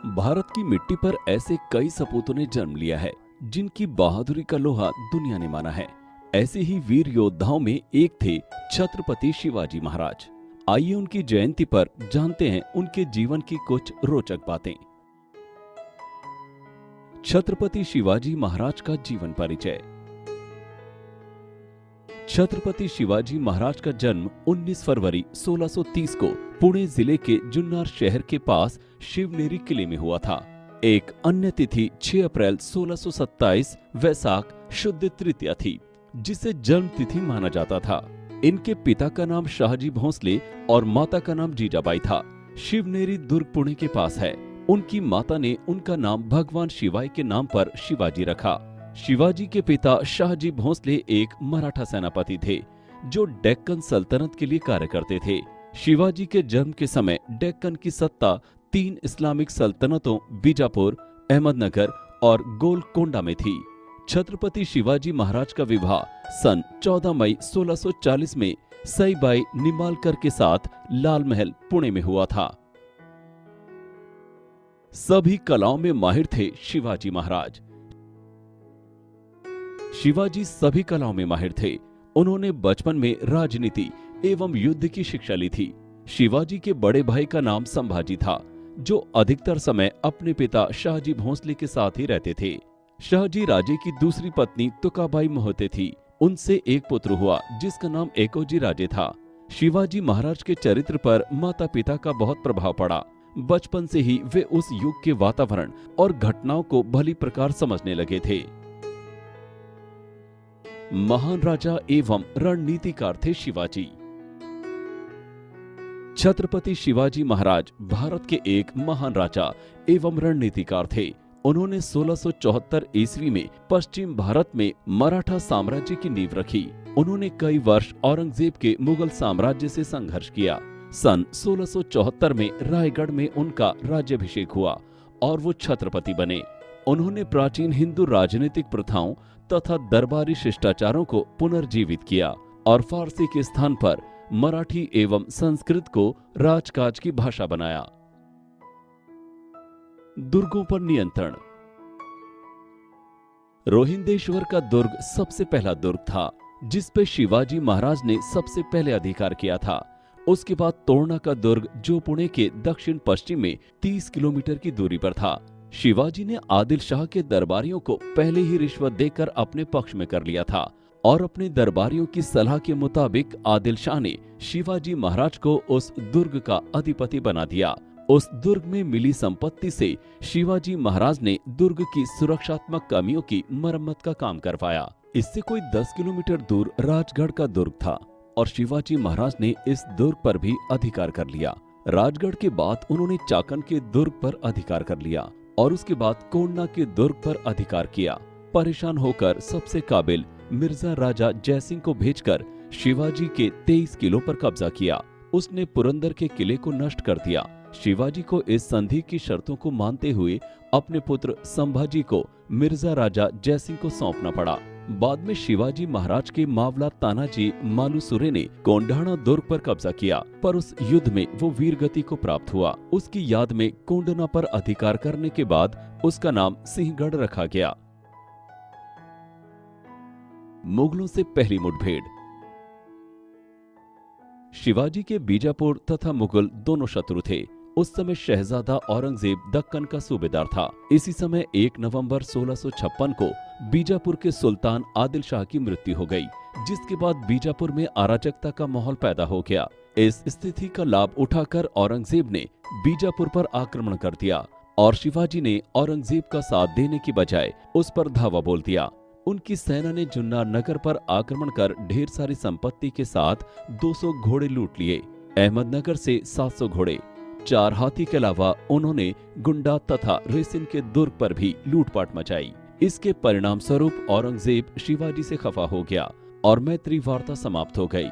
भारत की मिट्टी पर ऐसे कई सपूतों ने जन्म लिया है जिनकी बहादुरी का लोहा दुनिया ने माना है। ऐसे ही वीर योद्धाओं में एक थे छत्रपति शिवाजी महाराज। आइए उनकी जयंती पर जानते हैं उनके जीवन की कुछ रोचक बातें। छत्रपति शिवाजी महाराज का जीवन परिचय। छत्रपति शिवाजी महाराज का जन्म 19 फरवरी 1630 को पुणे जिले के जुन्नर शहर के पास शिवनेरी किले में हुआ था। एक अन्य तिथि 6 अप्रैल 1627 वैशाख शुद्ध तृतीया थी, जिसे जन्म तिथि माना जाता था। इनके पिता का नाम शाहजी भोंसले और माता का नाम जीजाबाई था। शिवनेरी दुर्ग पुणे के पास है। उनकी माता ने उनका नाम भगवान शिवाय के नाम पर शिवाजी रखा। शिवाजी के पिता शाहजी भोंसले एक मराठा सेनापति थे जो डेक्कन सल्तनत के लिए कार्य करते थे। शिवाजी के जन्म के समय डेक्कन की सत्ता 3 इस्लामिक सल्तनतों बीजापुर, अहमदनगर और गोलकोंडा में थी। छत्रपति शिवाजी महाराज का विवाह सन 14 मई 1640 में सईबाई निंबालकर के साथ लाल महल पुणे में हुआ था। सभी कलाओं में माहिर थे शिवाजी महाराज। शिवाजी सभी कलाओं में माहिर थे। उन्होंने बचपन में राजनीति एवं युद्ध की शिक्षा ली थी। शिवाजी के बड़े भाई का नाम संभाजी था, जो अधिकतर समय अपने पिता शाहजी भोंसले के साथ ही रहते थे। शाहजी राजे की दूसरी पत्नी तुकाबाई मोहते थी। उनसे एक पुत्र हुआ जिसका नाम एकोजी राजे था। शिवाजी महाराज के चरित्र पर माता पिता का बहुत प्रभाव पड़ा। बचपन से ही वे उस युग के वातावरण और घटनाओं को भली प्रकार समझने लगे थे। महान राजा एवं रणनीतिकार थे शिवाजी। छत्रपति शिवाजी महाराज भारत के एक महान राजा एवं रणनीतिकार थे। उन्होंने 1674 ईस्वी में पश्चिम भारत में मराठा साम्राज्य की नींव रखी। उन्होंने कई वर्ष औरंगजेब के मुगल साम्राज्य से संघर्ष किया। सन 1674 में रायगढ़ में उनका राज्याभिषेक हुआ और वो छत्रपति बने। उन्होंने प्राचीन हिंदू राजनीतिक प्रथाओं तथा दरबारी शिष्टाचारों को पुनर्जीवित किया और फारसी के स्थान पर मराठी एवं संस्कृत को राजकाज की भाषा बनाया। दुर्गों पर नियंत्रण। रोहिंदेश्वर का दुर्ग सबसे पहला दुर्ग था जिस पे शिवाजी महाराज ने सबसे पहले अधिकार किया था। उसके बाद तोरना का दुर्ग जो पुणे के दक्षिण पश्चिम में 30 किलोमीटर की दूरी पर था। शिवाजी ने आदिल शाह के दरबारियों को पहले ही रिश्वत देकर अपने पक्ष में कर लिया था और अपने दरबारियों की सलाह के मुताबिक आदिल शाह ने शिवाजी महाराज को उस दुर्ग का अधिपति बना दिया। उस दुर्ग में मिली संपत्ति से शिवाजी महाराज ने दुर्ग की सुरक्षात्मक कमियों की मरम्मत का काम करवाया। इससे कोई 10 किलोमीटर दूर राजगढ़ का दुर्ग था और शिवाजी महाराज ने इस दुर्ग पर भी अधिकार कर लिया। राजगढ़ के बाद उन्होंने चाकन के दुर्ग पर अधिकार कर लिया और उसके बाद कोंडा के दुर्ग पर अधिकार किया। परेशान होकर सबसे काबिल मिर्जा राजा जयसिंह को भेजकर शिवाजी के 23 किलों पर कब्जा किया। उसने पुरंदर के किले को नष्ट कर दिया। शिवाजी को इस संधि की शर्तों को मानते हुए अपने पुत्र संभाजी को मिर्जा राजा जयसिंह को सौंपना पड़ा। बाद में शिवाजी महाराज के मावला तानाजी मालुसुरे ने कोंडाणा दुर्ग पर कब्जा किया, पर उस युद्ध में वो वीर गति को प्राप्त हुआ। उसकी याद में कोंडना पर अधिकार करने के बाद उसका नाम सिंहगढ़ रखा गया। मुगलों से पहली मुठभेड़। शिवाजी के बीजापुर तथा मुगल दोनों शत्रु थे। उस समय शहजादा औरंगजेब दक्कन का सूबेदार था। इसी समय 1 नवंबर 1656 को बीजापुर के सुल्तान आदिल शाह की मृत्यु हो गई, जिसके बाद बीजापुर में अराजकता का माहौल पैदा हो गया। इस स्थिति का लाभ उठाकर औरंगजेब ने बीजापुर पर आक्रमण कर दिया और शिवाजी ने औरंगजेब का साथ देने की बजाय उस पर धावा बोल दिया। उनकी सेना ने जुन्नर नगर पर आक्रमण कर ढेर सारी संपत्ति के साथ 200 घोड़े लूट लिए। अहमदनगर से 700 घोड़े, 4 हाथी के अलावा उन्होंने गुंडा तथा रेसिन के दुर्ग पर भी लूटपाट मचाई। इसके परिणाम स्वरूप औरंगजेब शिवाजी से खफा हो गया और मैत्री वार्ता समाप्त हो गई।